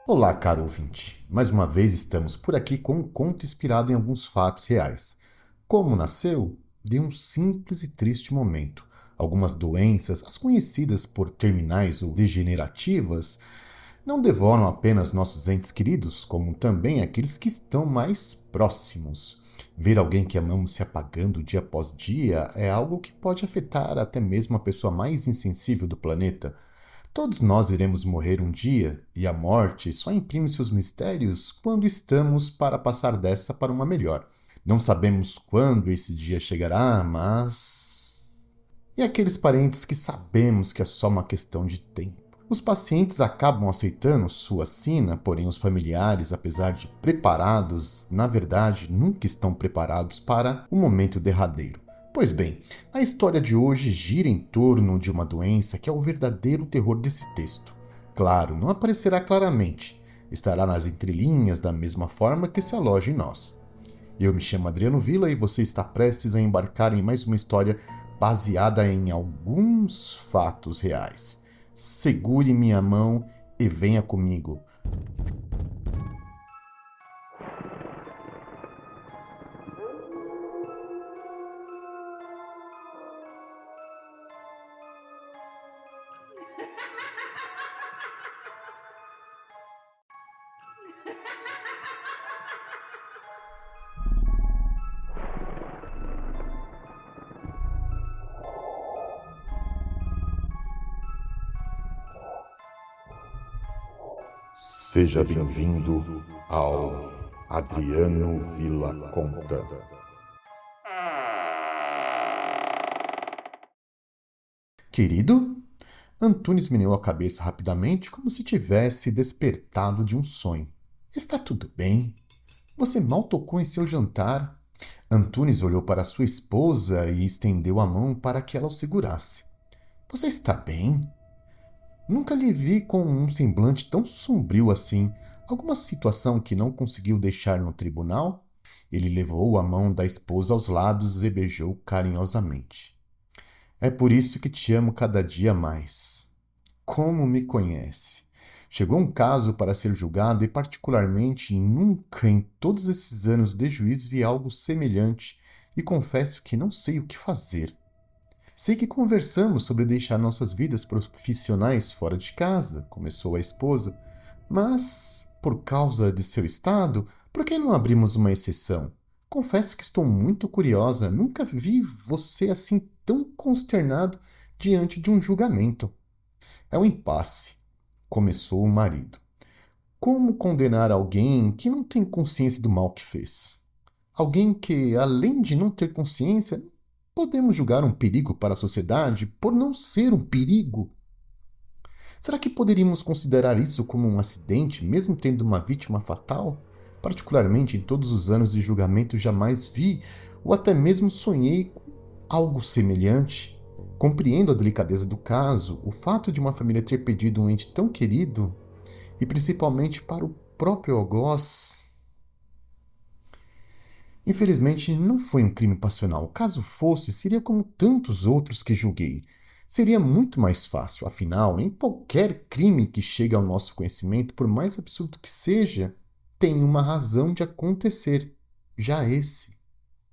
Olá, caro ouvinte. Mais uma vez estamos por aqui com um conto inspirado em alguns fatos reais. Como nasceu? De um simples e triste momento. Algumas doenças, as conhecidas por terminais ou degenerativas, não devoram apenas nossos entes queridos, como também aqueles que estão mais próximos. Ver alguém que amamos se apagando dia após dia é algo que pode afetar até mesmo a pessoa mais insensível do planeta. Todos nós iremos morrer um dia, e a morte só imprime seus mistérios quando estamos para passar dessa para uma melhor. Não sabemos quando esse dia chegará, mas. E aqueles parentes que sabemos que é só uma questão de tempo? Os pacientes acabam aceitando sua sina, porém os familiares, apesar de preparados, na verdade nunca estão preparados para o momento derradeiro. Pois bem, a história de hoje gira em torno de uma doença que é o verdadeiro terror desse texto. Claro, não aparecerá claramente, estará nas entrelinhas da mesma forma que se aloja em nós. Eu me chamo Adriano Villa e você está prestes a embarcar em mais uma história baseada em alguns fatos reais. Segure minha mão e venha comigo. Seja bem-vindo ao Adriano Villa Conta. Querido? Antunes meneou a cabeça rapidamente, como se tivesse despertado de um sonho. Está tudo bem? Você mal tocou em seu jantar. Antunes olhou para sua esposa e estendeu a mão para que ela o segurasse. Você está bem? Nunca lhe vi com um semblante tão sombrio assim. Alguma situação que não conseguiu deixar no tribunal? Ele levou a mão da esposa aos lábios e beijou carinhosamente. É por isso que te amo cada dia mais. Como me conhece? Chegou um caso para ser julgado e, particularmente, nunca em todos esses anos de juiz vi algo semelhante e confesso que não sei o que fazer. Sei que conversamos sobre deixar nossas vidas profissionais fora de casa, começou a esposa, mas, por causa de seu estado, por que não abrimos uma exceção? Confesso que estou muito curiosa, nunca vi você assim tão consternado diante de um julgamento. É um impasse, começou o marido. Como condenar alguém que não tem consciência do mal que fez? Alguém que, além de não ter consciência, podemos julgar um perigo para a sociedade por não ser um perigo? Será que poderíamos considerar isso como um acidente, mesmo tendo uma vítima fatal? Particularmente em todos os anos de julgamento jamais vi ou até mesmo sonhei com algo semelhante. Compreendo a delicadeza do caso, o fato de uma família ter perdido um ente tão querido, e principalmente para o próprio algoz. Infelizmente, não foi um crime passional. Caso fosse, seria como tantos outros que julguei. Seria muito mais fácil, afinal, em qualquer crime que chegue ao nosso conhecimento, por mais absurdo que seja, tem uma razão de acontecer. Já esse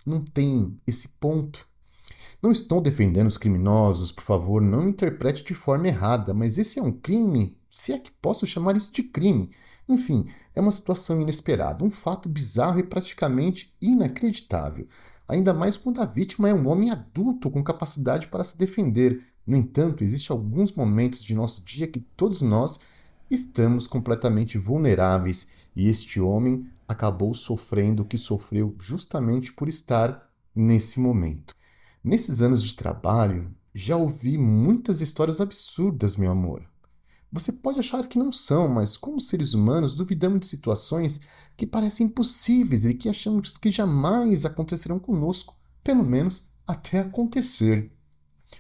não tem esse ponto. Não estou defendendo os criminosos, por favor, não me interprete de forma errada, mas esse é um crime, se é que posso chamar isso de crime. Enfim, é uma situação inesperada, um fato bizarro e praticamente inacreditável. Ainda mais quando a vítima é um homem adulto com capacidade para se defender. No entanto, existem alguns momentos de nosso dia que todos nós estamos completamente vulneráveis e este homem acabou sofrendo o que sofreu justamente por estar nesse momento. Nesses anos de trabalho, já ouvi muitas histórias absurdas, meu amor. Você pode achar que não são, mas como seres humanos duvidamos de situações que parecem impossíveis e que achamos que jamais acontecerão conosco, pelo menos até acontecer.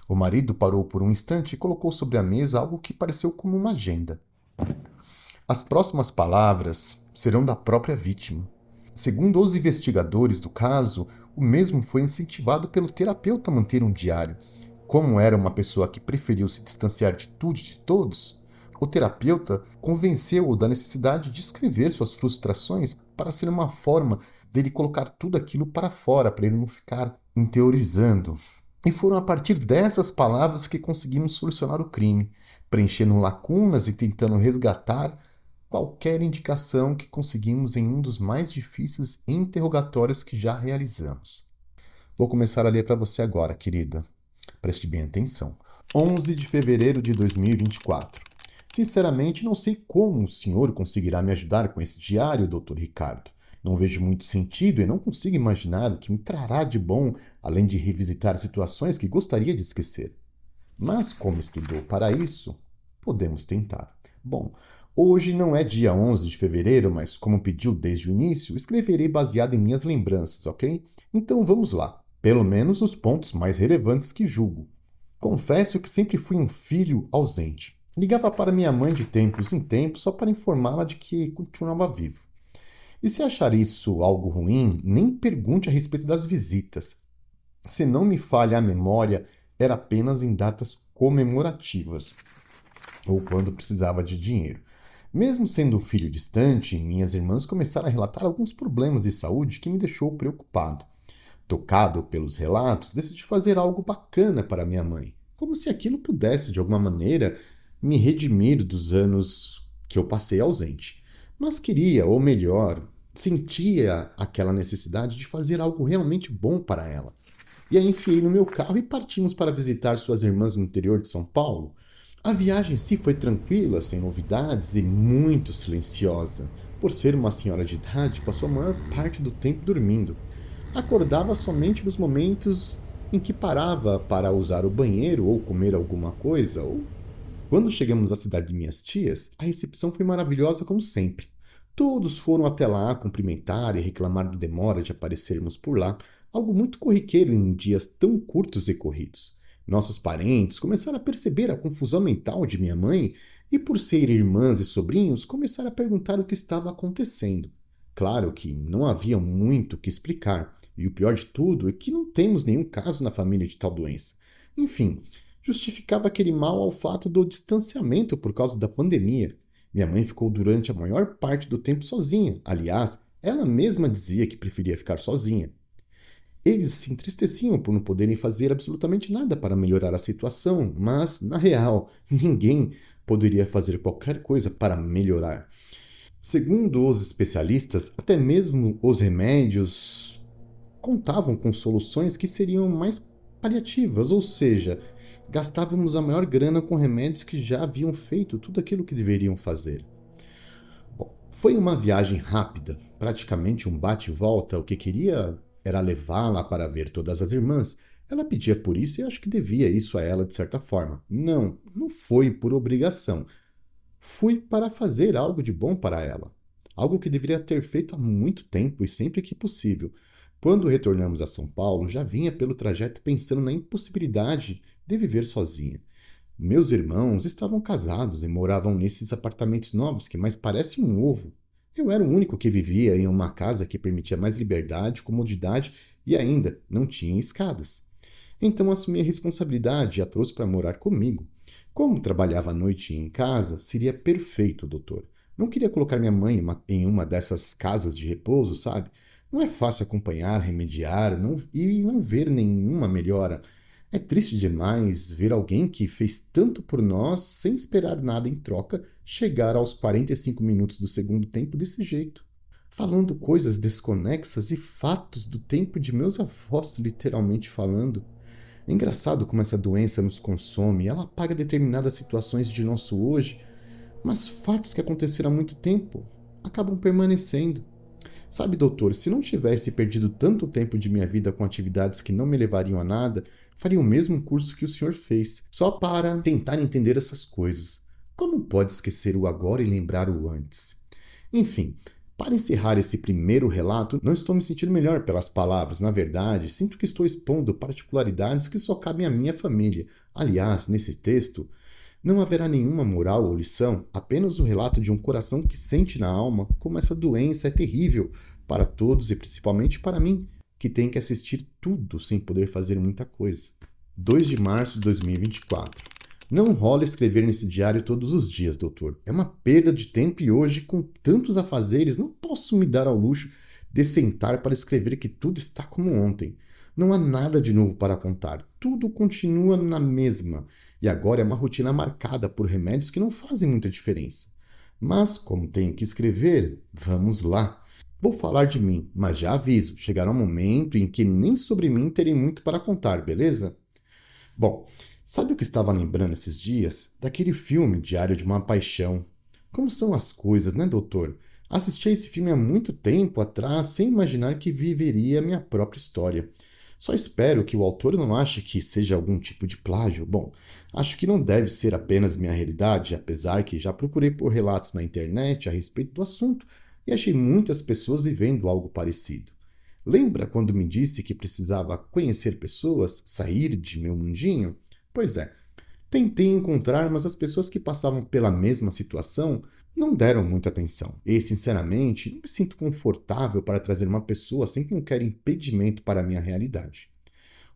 O marido parou por um instante e colocou sobre a mesa algo que pareceu como uma agenda. As próximas palavras serão da própria vítima. Segundo os investigadores do caso, o mesmo foi incentivado pelo terapeuta a manter um diário. Como era uma pessoa que preferiu se distanciar de tudo e de todos, O terapeuta convenceu-o da necessidade de escrever suas frustrações para ser uma forma dele colocar tudo aquilo para fora, para ele não ficar interiorizando. E foram a partir dessas palavras que conseguimos solucionar o crime, preenchendo lacunas e tentando resgatar qualquer indicação que conseguimos em um dos mais difíceis interrogatórios que já realizamos. Vou começar a ler para você agora, querida. Preste bem atenção. 11 de fevereiro de 2024. Sinceramente, não sei como o senhor conseguirá me ajudar com esse diário, Dr. Ricardo. Não vejo muito sentido e não consigo imaginar o que me trará de bom, além de revisitar situações que gostaria de esquecer. Mas, como estudou para isso, podemos tentar. Bom, hoje não é dia 11 de fevereiro, mas como pediu desde o início, escreverei baseado em minhas lembranças, ok? Então vamos lá. Pelo menos os pontos mais relevantes que julgo. Confesso que sempre fui um filho ausente. Ligava para minha mãe de tempos em tempos só para informá-la de que continuava vivo. E se achar isso algo ruim, nem pergunte a respeito das visitas. Se não me falha a memória, era apenas em datas comemorativas ou quando precisava de dinheiro. Mesmo sendo um filho distante, minhas irmãs começaram a relatar alguns problemas de saúde que me deixou preocupado. Tocado pelos relatos, decidi fazer algo bacana para minha mãe, como se aquilo pudesse, de alguma maneira, me redimir dos anos que eu passei ausente. Mas queria, ou melhor, sentia aquela necessidade de fazer algo realmente bom para ela. E a enfiei no meu carro e partimos para visitar suas irmãs no interior de São Paulo. A viagem em si foi tranquila, sem novidades e muito silenciosa. Por ser uma senhora de idade, passou a maior parte do tempo dormindo. Acordava somente nos momentos em que parava para usar o banheiro ou comer alguma coisa. Quando chegamos à cidade de minhas tias, a recepção foi maravilhosa como sempre. Todos foram até lá cumprimentar e reclamar da demora de aparecermos por lá, algo muito corriqueiro em dias tão curtos e corridos. Nossos parentes começaram a perceber a confusão mental de minha mãe e, por ser irmãs e sobrinhos, começaram a perguntar o que estava acontecendo. Claro que não havia muito o que explicar, e o pior de tudo é que não temos nenhum caso na família de tal doença. Enfim, justificava aquele mal ao fato do distanciamento por causa da pandemia. Minha mãe ficou durante a maior parte do tempo sozinha. Aliás, ela mesma dizia que preferia ficar sozinha. Eles se entristeciam por não poderem fazer absolutamente nada para melhorar a situação, mas, na real, ninguém poderia fazer qualquer coisa para melhorar. Segundo os especialistas, até mesmo os remédios contavam com soluções que seriam mais paliativas, ou seja, gastávamos a maior grana com remédios que já haviam feito tudo aquilo que deveriam fazer. Bom, foi uma viagem rápida, praticamente um bate e volta. O que queria era levá-la para ver todas as irmãs. Ela pedia por isso e acho que devia isso a ela de certa forma. Não foi por obrigação. Fui para fazer algo de bom para ela. Algo que deveria ter feito há muito tempo e sempre que possível. Quando retornamos a São Paulo, já vinha pelo trajeto pensando na impossibilidade de viver sozinha. Meus irmãos estavam casados e moravam nesses apartamentos novos que mais parecem um ovo. Eu era o único que vivia em uma casa que permitia mais liberdade, comodidade e ainda não tinha escadas. Então assumi a responsabilidade e a trouxe para morar comigo. Como trabalhava à noite em casa, seria perfeito, doutor. Não queria colocar minha mãe em uma dessas casas de repouso, sabe? Não é fácil acompanhar, remediar e não ver nenhuma melhora. É triste demais ver alguém que fez tanto por nós, sem esperar nada em troca, chegar aos 45 minutos do segundo tempo desse jeito. Falando coisas desconexas e fatos do tempo de meus avós, literalmente falando. É engraçado como essa doença nos consome, ela apaga determinadas situações de nosso hoje, mas fatos que aconteceram há muito tempo acabam permanecendo. Sabe, doutor, se não tivesse perdido tanto tempo de minha vida com atividades que não me levariam a nada, faria o mesmo curso que o senhor fez, só para tentar entender essas coisas. Como pode esquecer o agora e lembrar o antes? Enfim, para encerrar esse primeiro relato, não estou me sentindo melhor pelas palavras. Na verdade, sinto que estou expondo particularidades que só cabem à minha família. Aliás, nesse texto, não haverá nenhuma moral ou lição, apenas o relato de um coração que sente na alma como essa doença é terrível para todos e principalmente para mim, que tem que assistir tudo sem poder fazer muita coisa. 2 de março de 2024. Não rola escrever nesse diário todos os dias, doutor. É uma perda de tempo e hoje, com tantos afazeres, não posso me dar ao luxo de sentar para escrever que tudo está como ontem. Não há nada de novo para contar. Tudo continua na mesma. E agora é uma rotina marcada por remédios que não fazem muita diferença. Mas, como tenho que escrever, vamos lá. Vou falar de mim, mas já aviso, chegará um momento em que nem sobre mim terei muito para contar, beleza? Bom, sabe o que estava lembrando esses dias? Daquele filme Diário de uma Paixão. Como são as coisas, né, doutor? Assisti a esse filme há muito tempo atrás, sem imaginar que viveria a minha própria história. Só espero que o autor não ache que seja algum tipo de plágio. Bom, acho que não deve ser apenas minha realidade, apesar que já procurei por relatos na internet a respeito do assunto e achei muitas pessoas vivendo algo parecido. Lembra quando me disse que precisava conhecer pessoas, sair de meu mundinho? Pois é, tentei encontrar, mas as pessoas que passavam pela mesma situação não deram muita atenção. E, sinceramente, não me sinto confortável para trazer uma pessoa sem qualquer impedimento para a minha realidade.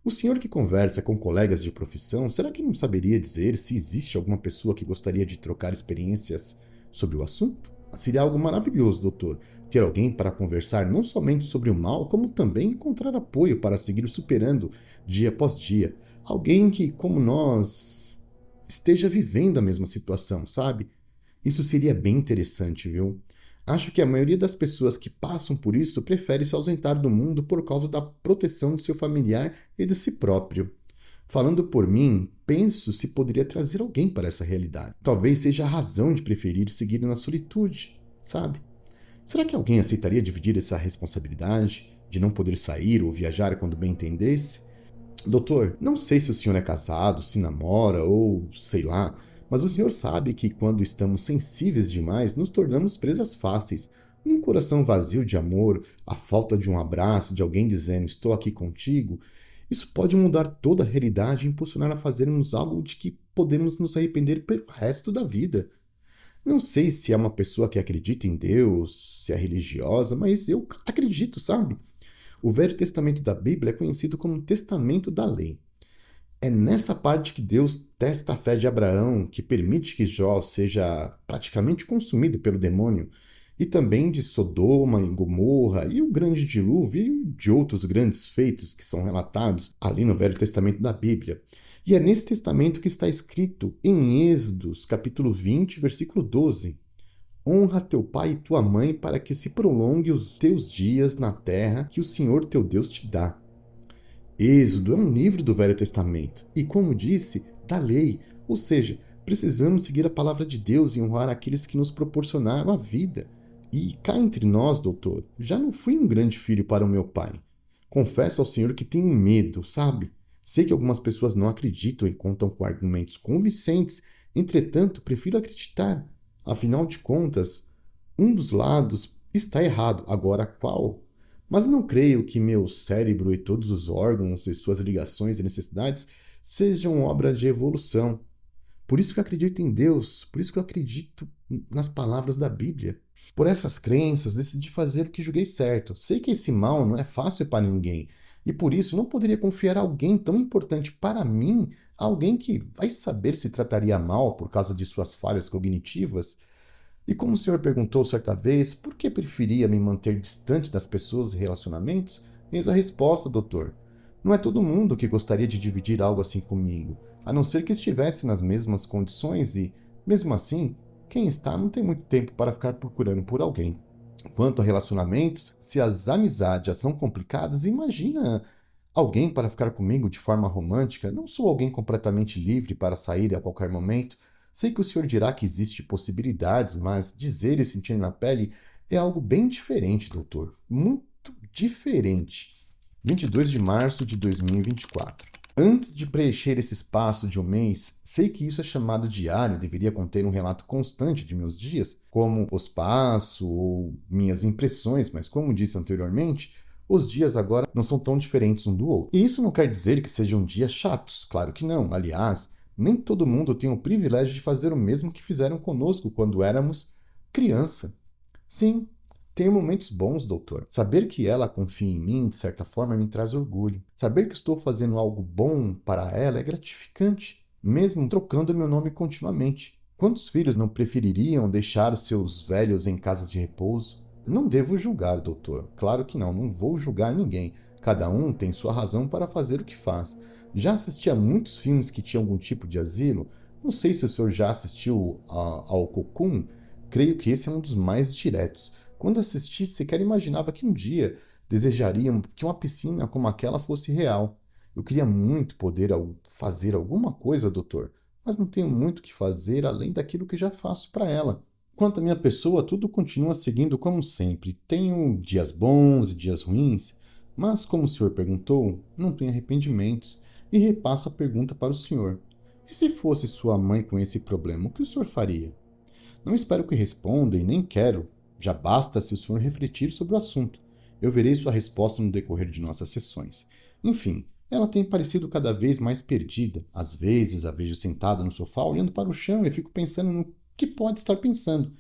O senhor que conversa com colegas de profissão, será que não saberia dizer se existe alguma pessoa que gostaria de trocar experiências sobre o assunto? Seria algo maravilhoso, doutor, ter alguém para conversar não somente sobre o mal, como também encontrar apoio para seguir superando dia após dia. Alguém que, como nós, esteja vivendo a mesma situação, sabe? Isso seria bem interessante, viu? Acho que a maioria das pessoas que passam por isso prefere se ausentar do mundo por causa da proteção de seu familiar e de si próprio. Falando por mim, penso se poderia trazer alguém para essa realidade. Talvez seja a razão de preferir seguir na solitude, sabe? Será que alguém aceitaria dividir essa responsabilidade de não poder sair ou viajar quando bem entendesse? Doutor, não sei se o senhor é casado, se namora ou sei lá, mas o senhor sabe que quando estamos sensíveis demais, nos tornamos presas fáceis. Um coração vazio de amor, a falta de um abraço, de alguém dizendo estou aqui contigo, isso pode mudar toda a realidade e impulsionar a fazermos algo de que podemos nos arrepender pelo resto da vida. Não sei se é uma pessoa que acredita em Deus, se é religiosa, mas eu acredito, sabe? O Velho Testamento da Bíblia é conhecido como o Testamento da Lei. É nessa parte que Deus testa a fé de Abraão, que permite que Jó seja praticamente consumido pelo demônio, e também de Sodoma e Gomorra e o grande dilúvio e de outros grandes feitos que são relatados ali no Velho Testamento da Bíblia. E é nesse testamento que está escrito em Êxodos, capítulo 20, versículo 12: Honra teu pai e tua mãe para que se prolongue os teus dias na terra que o Senhor teu Deus te dá. Êxodo é um livro do Velho Testamento e, como disse, da lei, ou seja, precisamos seguir a palavra de Deus e honrar aqueles que nos proporcionaram a vida. E cá entre nós, doutor, já não fui um grande filho para o meu pai. Confesso ao Senhor que tenho medo, sabe? Sei que algumas pessoas não acreditam e contam com argumentos convincentes, entretanto, prefiro acreditar. Afinal de contas, um dos lados está errado, agora qual? Mas não creio que meu cérebro e todos os órgãos e suas ligações e necessidades sejam obra de evolução. Por isso que eu acredito em Deus, por isso que eu acredito nas palavras da Bíblia. Por essas crenças, decidi fazer o que julguei certo. Sei que esse mal não é fácil para ninguém, e por isso não poderia confiar a alguém tão importante para mim, alguém que vai saber se trataria mal por causa de suas falhas cognitivas. E como o senhor perguntou certa vez por que preferia me manter distante das pessoas e relacionamentos, eis a resposta, doutor. Não é todo mundo que gostaria de dividir algo assim comigo, a não ser que estivesse nas mesmas condições e, mesmo assim, quem está não tem muito tempo para ficar procurando por alguém. Quanto a relacionamentos, se as amizades já são complicadas, imagina alguém para ficar comigo de forma romântica. Não sou alguém completamente livre para sair a qualquer momento. Sei que o senhor dirá que existe possibilidades, mas dizer e sentir na pele é algo bem diferente, doutor. Muito diferente. 22 de março de 2024. Antes de preencher esse espaço de um mês, sei que isso é chamado diário, deveria conter um relato constante de meus dias, como os passo ou minhas impressões, mas como disse anteriormente, os dias agora não são tão diferentes um do outro. E isso não quer dizer que sejam dias chatos, claro que não. Aliás, nem todo mundo tem o privilégio de fazer o mesmo que fizeram conosco quando éramos criança. Sim, tenho momentos bons, doutor. Saber que ela confia em mim, de certa forma, me traz orgulho. Saber que estou fazendo algo bom para ela é gratificante. mesmo trocando meu nome continuamente. Quantos filhos não prefeririam deixar seus velhos em casas de repouso? Não devo julgar, doutor. Claro que não, não vou julgar ninguém. Cada um tem sua razão para fazer o que faz. Já assisti a muitos filmes que tinham algum tipo de asilo. Não sei se o senhor já assistiu ao Cocoon. Creio que esse é um dos mais diretos. Quando assisti, sequer imaginava que um dia desejariam que uma piscina como aquela fosse real. Eu queria muito poder fazer alguma coisa, doutor, mas não tenho muito o que fazer além daquilo que já faço para ela. Quanto à minha pessoa, tudo continua seguindo como sempre. Tenho dias bons e dias ruins, mas, como o senhor perguntou, não tenho arrependimentos e repasso a pergunta para o senhor. E se fosse sua mãe com esse problema, o que o senhor faria? Não espero que responda e nem quero. Já basta se o senhor refletir sobre o assunto. Eu verei sua resposta no decorrer de nossas sessões. Enfim, ela tem parecido cada vez mais perdida. Às vezes a vejo sentada no sofá olhando para o chão e fico pensando no que pode estar pensando.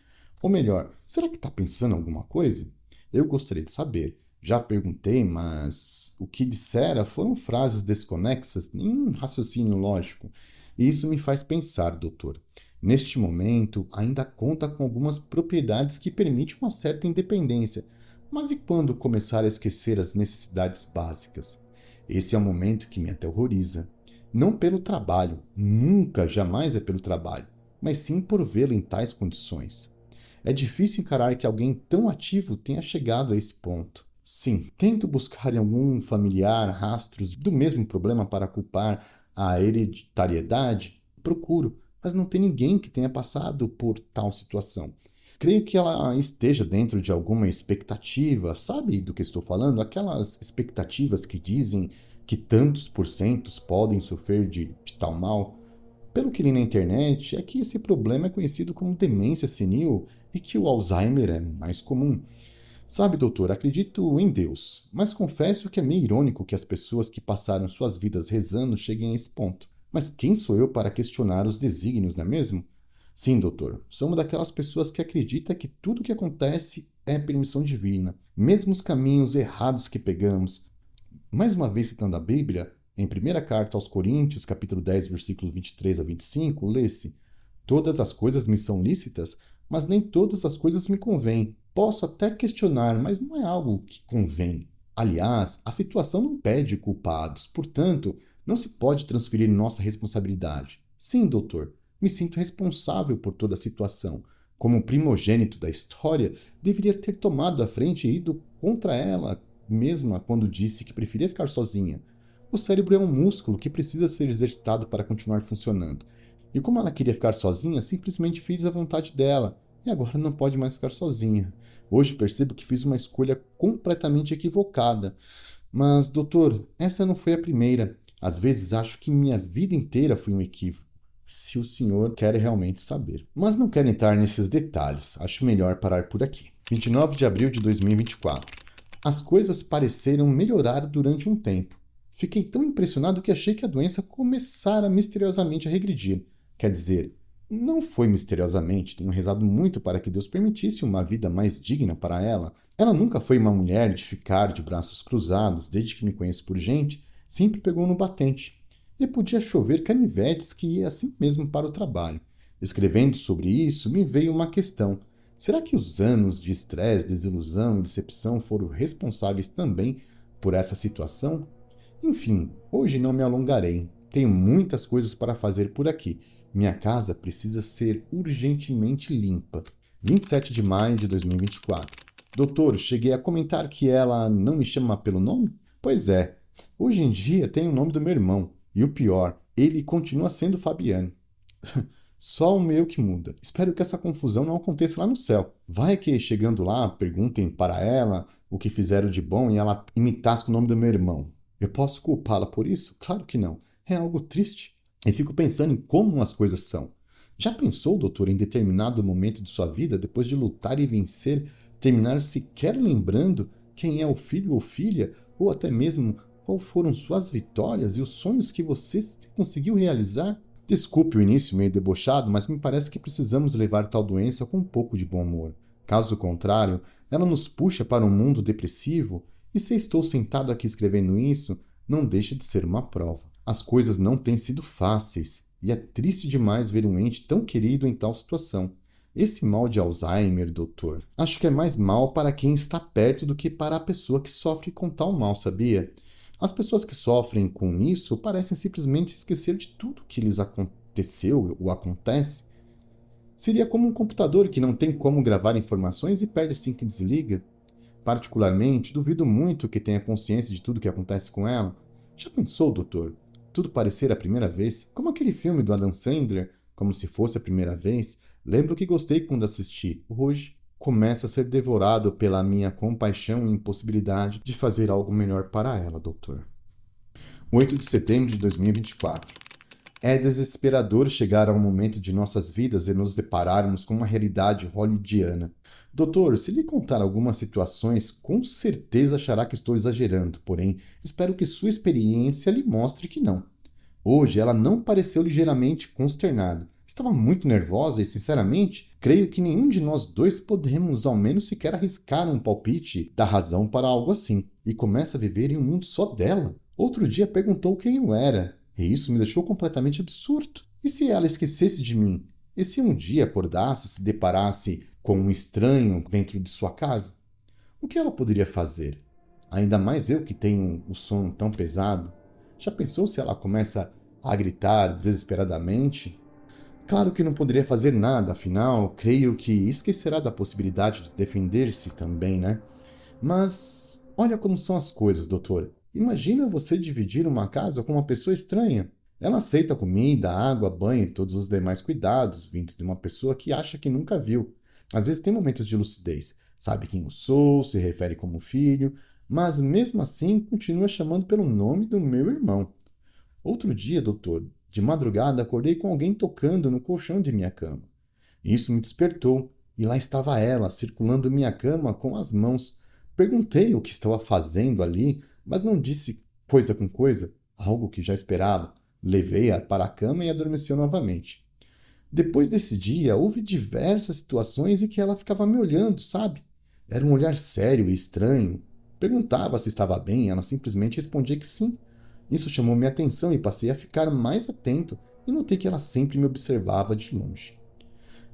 Ou melhor, será que está pensando alguma coisa? Eu gostaria de saber. Já perguntei, mas o que dissera foram frases desconexas, nenhum raciocínio lógico. E isso me faz pensar, doutor. Neste momento, ainda conta com algumas propriedades que permitem uma certa independência. Mas e quando começar a esquecer as necessidades básicas? Esse é o momento que me aterroriza. Não pelo trabalho, nunca, jamais é pelo trabalho, mas sim por vê-lo em tais condições. É difícil encarar que alguém tão ativo tenha chegado a esse ponto. Sim, tento buscar em algum familiar rastros do mesmo problema para culpar a hereditariedade. Procuro, mas não tem ninguém que tenha passado por tal situação. Creio que ela esteja dentro de alguma expectativa, sabe do que estou falando? Aquelas expectativas que dizem que tantos porcentos podem sofrer de tal mal. Pelo que li na internet, é que esse problema é conhecido como demência senil e que o Alzheimer é mais comum. Sabe, doutor, acredito em Deus, mas confesso que é meio irônico que as pessoas que passaram suas vidas rezando cheguem a esse ponto. Mas quem sou eu para questionar os desígnios, não é mesmo? Sim, doutor, sou uma daquelas pessoas que acredita que tudo o que acontece é permissão divina, mesmo os caminhos errados que pegamos. Mais uma vez citando a Bíblia, em 1ª Carta aos Coríntios, capítulo 10, versículo 23 a 25, lê-se: Todas as coisas me são lícitas, mas nem todas as coisas me convêm. Posso até questionar, mas não é algo que convém. Aliás, a situação não pede culpados, portanto, não se pode transferir nossa responsabilidade. Sim, doutor, me sinto responsável por toda a situação. Como primogênito da história, deveria ter tomado a frente e ido contra ela mesma quando disse que preferia ficar sozinha. O cérebro é um músculo que precisa ser exercitado para continuar funcionando. E como ela queria ficar sozinha, simplesmente fiz a vontade dela. E agora não pode mais ficar sozinha. Hoje percebo que fiz uma escolha completamente equivocada. Mas, doutor, essa não foi a primeira. Às vezes acho que minha vida inteira foi um equívoco, se o senhor quer realmente saber. Mas não quero entrar nesses detalhes. Acho melhor parar por aqui. 29 de abril de 2024. As coisas pareceram melhorar durante um tempo. Fiquei tão impressionado que achei que a doença começara misteriosamente a regredir. Quer dizer, não foi misteriosamente, tenho rezado muito para que Deus permitisse uma vida mais digna para ela. Ela nunca foi uma mulher de ficar de braços cruzados, desde que me conheço por gente, sempre pegou no batente. E podia chover canivetes que ia assim mesmo para o trabalho. Escrevendo sobre isso, me veio uma questão. Será que os anos de estresse, desilusão e decepção foram responsáveis também por essa situação? Enfim, hoje não me alongarei. Tenho muitas coisas para fazer por aqui. Minha casa precisa ser urgentemente limpa. 27 de maio de 2024. Doutor, cheguei a comentar que ela não me chama pelo nome? Pois é. Hoje em dia tem o nome do meu irmão. E o pior, ele continua sendo Fabiano. Só o meu que muda. Espero que essa confusão não aconteça lá no céu. Vai que, chegando lá, perguntem para ela o que fizeram de bom e ela imitasse o nome do meu irmão. Eu posso culpá-la por isso? Claro que não. É algo triste. E fico pensando em como as coisas são. Já pensou, doutor, em determinado momento de sua vida, depois de lutar e vencer, terminar sequer lembrando quem é o filho ou filha, ou até mesmo qual foram suas vitórias e os sonhos que você conseguiu realizar? Desculpe o início meio debochado, mas me parece que precisamos levar tal doença com um pouco de bom humor. Caso contrário, ela nos puxa para um mundo depressivo, e se estou sentado aqui escrevendo isso, não deixa de ser uma prova. As coisas não têm sido fáceis. E é triste demais ver um ente tão querido em tal situação. Esse mal de Alzheimer, doutor, acho que é mais mal para quem está perto do que para a pessoa que sofre com tal mal, sabia? As pessoas que sofrem com isso parecem simplesmente esquecer de tudo que lhes aconteceu ou acontece. Seria como um computador que não tem como gravar informações e perde assim que desliga. Particularmente, duvido muito que tenha consciência de tudo que acontece com ela. Já pensou, doutor? Tudo parecer a primeira vez? Como aquele filme do Adam Sandler, como se fosse a primeira vez? Lembro que gostei quando assisti. Hoje, começo a ser devorado pela minha compaixão e impossibilidade de fazer algo melhor para ela, doutor. 8 de setembro de 2024. É desesperador chegar ao momento de nossas vidas e nos depararmos com uma realidade hollywoodiana. Doutor, se lhe contar algumas situações, com certeza achará que estou exagerando, porém, espero que sua experiência lhe mostre que não. Hoje ela não pareceu ligeiramente consternada. Estava muito nervosa e, sinceramente, creio que nenhum de nós dois podemos ao menos sequer arriscar um palpite da razão para algo assim. E começa a viver em um mundo só dela. Outro dia perguntou quem eu era. E isso me deixou completamente absurdo. E se ela esquecesse de mim? E se um dia acordasse e se deparasse com um estranho dentro de sua casa? O que ela poderia fazer? Ainda mais eu que tenho o sono tão pesado. Já pensou se ela começa a gritar desesperadamente? Claro que não poderia fazer nada, afinal, creio que esquecerá da possibilidade de defender-se também, né? Mas olha como são as coisas, doutor. Imagina você dividir uma casa com uma pessoa estranha. Ela aceita comida, água, banho e todos os demais cuidados vindo de uma pessoa que acha que nunca viu. Às vezes tem momentos de lucidez, sabe quem eu sou, se refere como filho, mas mesmo assim continua chamando pelo nome do meu irmão. Outro dia, doutor, de madrugada acordei com alguém tocando no colchão de minha cama. Isso me despertou, e lá estava ela, circulando minha cama com as mãos. Perguntei o que estava fazendo ali, mas não disse coisa com coisa, algo que já esperava. Levei-a para a cama e adormeceu novamente. Depois desse dia, houve diversas situações em que ela ficava me olhando, sabe? Era um olhar sério e estranho. Perguntava se estava bem e ela simplesmente respondia que sim. Isso chamou minha atenção e passei a ficar mais atento e notei que ela sempre me observava de longe.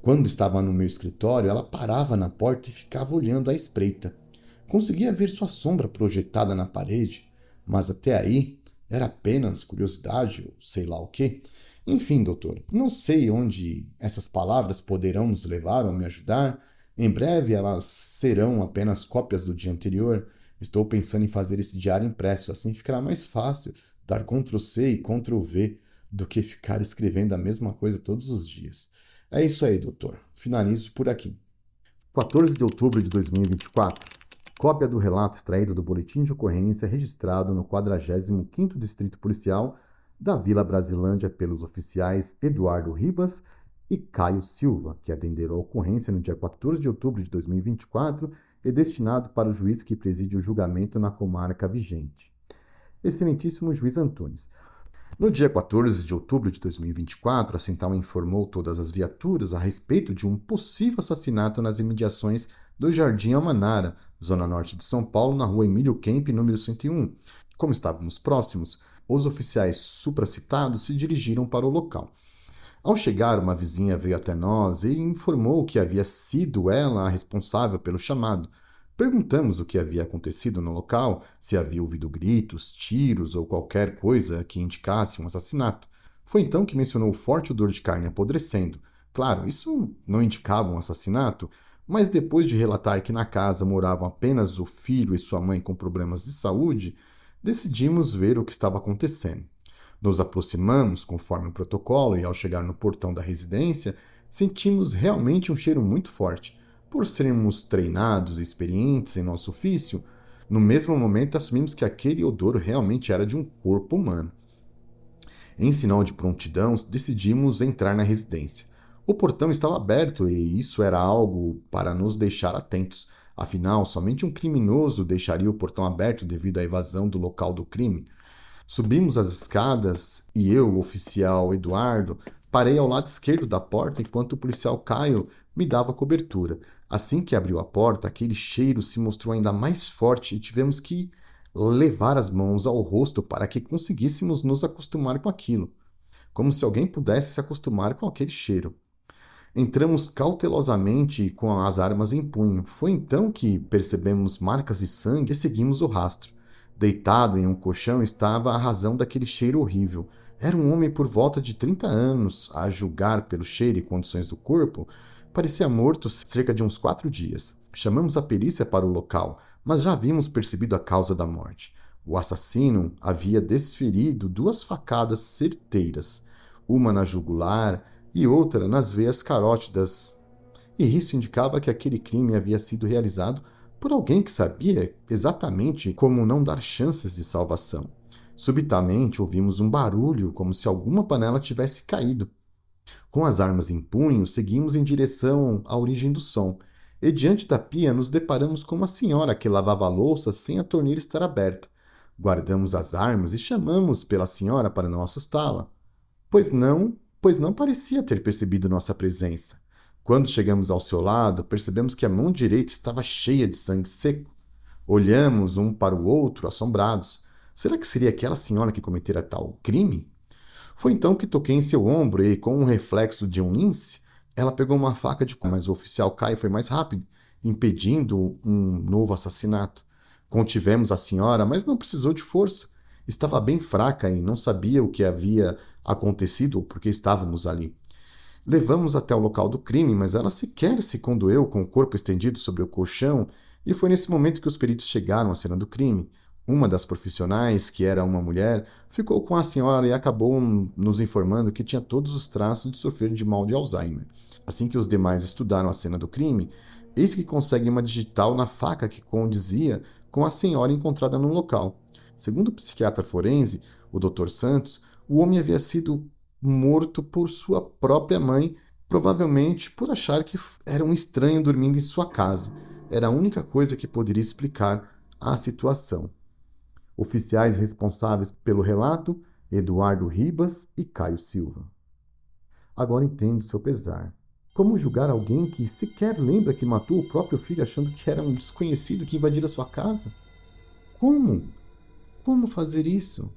Quando estava no meu escritório, ela parava na porta e ficava olhando à espreita. Conseguia ver sua sombra projetada na parede, mas até aí era apenas curiosidade ou sei lá o quê. Enfim, doutor, não sei onde essas palavras poderão nos levar ou me ajudar. Em breve elas serão apenas cópias do dia anterior. Estou pensando em fazer esse diário impresso, assim ficará mais fácil dar Ctrl+C e Ctrl+V do que ficar escrevendo a mesma coisa todos os dias. É isso aí, doutor. Finalizo por aqui. 14 de outubro de 2024. Cópia do relato extraído do boletim de ocorrência registrado no 45º Distrito Policial da Vila Brasilândia pelos oficiais Eduardo Ribas e Caio Silva, que atenderam a ocorrência no dia 14 de outubro de 2024 e destinado para o juiz que preside o julgamento na comarca vigente. Excelentíssimo juiz Antunes. No dia 14 de outubro de 2024, a Central informou todas as viaturas a respeito de um possível assassinato nas imediações do Jardim Almanara, zona norte de São Paulo, na rua Emílio Kemp, número 101. Como estávamos próximos, os oficiais supracitados se dirigiram para o local. Ao chegar, uma vizinha veio até nós e informou que havia sido ela a responsável pelo chamado. Perguntamos o que havia acontecido no local, se havia ouvido gritos, tiros ou qualquer coisa que indicasse um assassinato. Foi então que mencionou o forte odor de carne apodrecendo. Claro, isso não indicava um assassinato, mas depois de relatar que na casa moravam apenas o filho e sua mãe com problemas de saúde, decidimos ver o que estava acontecendo. Nos aproximamos, conforme o protocolo, e ao chegar no portão da residência, sentimos realmente um cheiro muito forte. Por sermos treinados e experientes em nosso ofício, no mesmo momento assumimos que aquele odor realmente era de um corpo humano. Em sinal de prontidão, decidimos entrar na residência. O portão estava aberto e isso era algo para nos deixar atentos. Afinal, somente um criminoso deixaria o portão aberto devido à evasão do local do crime. Subimos as escadas e eu, o oficial Eduardo, parei ao lado esquerdo da porta enquanto o policial Caio me dava cobertura. Assim que abriu a porta, aquele cheiro se mostrou ainda mais forte e tivemos que levar as mãos ao rosto para que conseguíssemos nos acostumar com aquilo. como se alguém pudesse se acostumar com aquele cheiro. Entramos cautelosamente com as armas em punho. Foi então que percebemos marcas de sangue e seguimos o rastro. Deitado em um colchão estava a razão daquele cheiro horrível. Era um homem por volta de 30 anos, a julgar pelo cheiro e condições do corpo. Parecia morto cerca de uns 4 dias. Chamamos a perícia para o local, mas já havíamos percebido a causa da morte. O assassino havia desferido 2 facadas certeiras, uma na jugular e outra nas veias carótidas. E isso indicava que aquele crime havia sido realizado por alguém que sabia exatamente como não dar chances de salvação. Subitamente ouvimos um barulho, como se alguma panela tivesse caído. Com as armas em punho, seguimos em direção à origem do som, e diante da pia nos deparamos com uma senhora que lavava a louça sem a torneira estar aberta. Guardamos as armas e chamamos pela senhora para não assustá-la, pois não parecia ter percebido nossa presença. Quando chegamos ao seu lado, percebemos que a mão direita estava cheia de sangue seco. Olhamos um para o outro, assombrados. Será que seria aquela senhora que cometera tal crime? Foi então que toquei em seu ombro e, com um reflexo de um lince, ela pegou uma faca mas o oficial Caio foi mais rápido, impedindo um novo assassinato. Contivemos a senhora, mas não precisou de força. Estava bem fraca e não sabia o que havia acontecido ou por que estávamos ali. Levamos até o local do crime, mas ela sequer se condoeu com o corpo estendido sobre o colchão, e foi nesse momento que os peritos chegaram à cena do crime. Uma das profissionais, que era uma mulher, ficou com a senhora e acabou nos informando que tinha todos os traços de sofrer de mal de Alzheimer. Assim que os demais estudaram a cena do crime, eis que conseguem uma digital na faca que condizia com a senhora encontrada no local. Segundo o psiquiatra forense, o Dr. Santos, o homem havia sido morto por sua própria mãe, provavelmente por achar que era um estranho dormindo em sua casa. Era a única coisa que poderia explicar a situação. Oficiais responsáveis pelo relato, Eduardo Ribas e Caio Silva. Agora entendo seu pesar. Como julgar alguém que sequer lembra que matou o próprio filho achando que era um desconhecido que invadira sua casa? Como? Como fazer isso?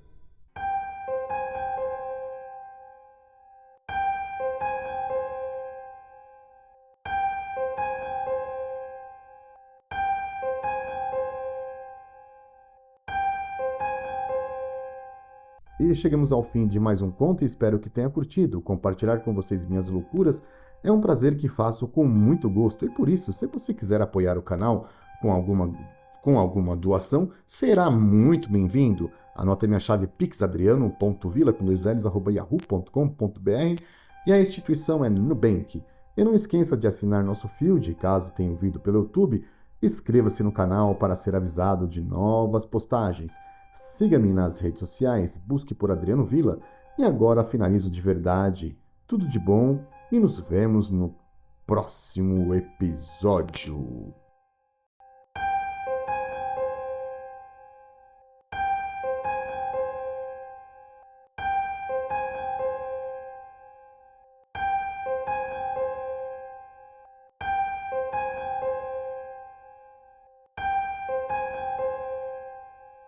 E chegamos ao fim de mais um conto e espero que tenha curtido. Compartilhar com vocês minhas loucuras é um prazer que faço com muito gosto. E por isso, se você quiser apoiar o canal com alguma doação, será muito bem-vindo. Anote minha chave pixadriano.vila@yahoo.com.br e a instituição é Nubank. E não esqueça de assinar nosso feed, caso tenha ouvido pelo YouTube. Inscreva-se no canal para ser avisado de novas postagens. Siga-me nas redes sociais, busque por Adriano Vila e agora finalizo de verdade. Tudo de bom e nos vemos no próximo episódio.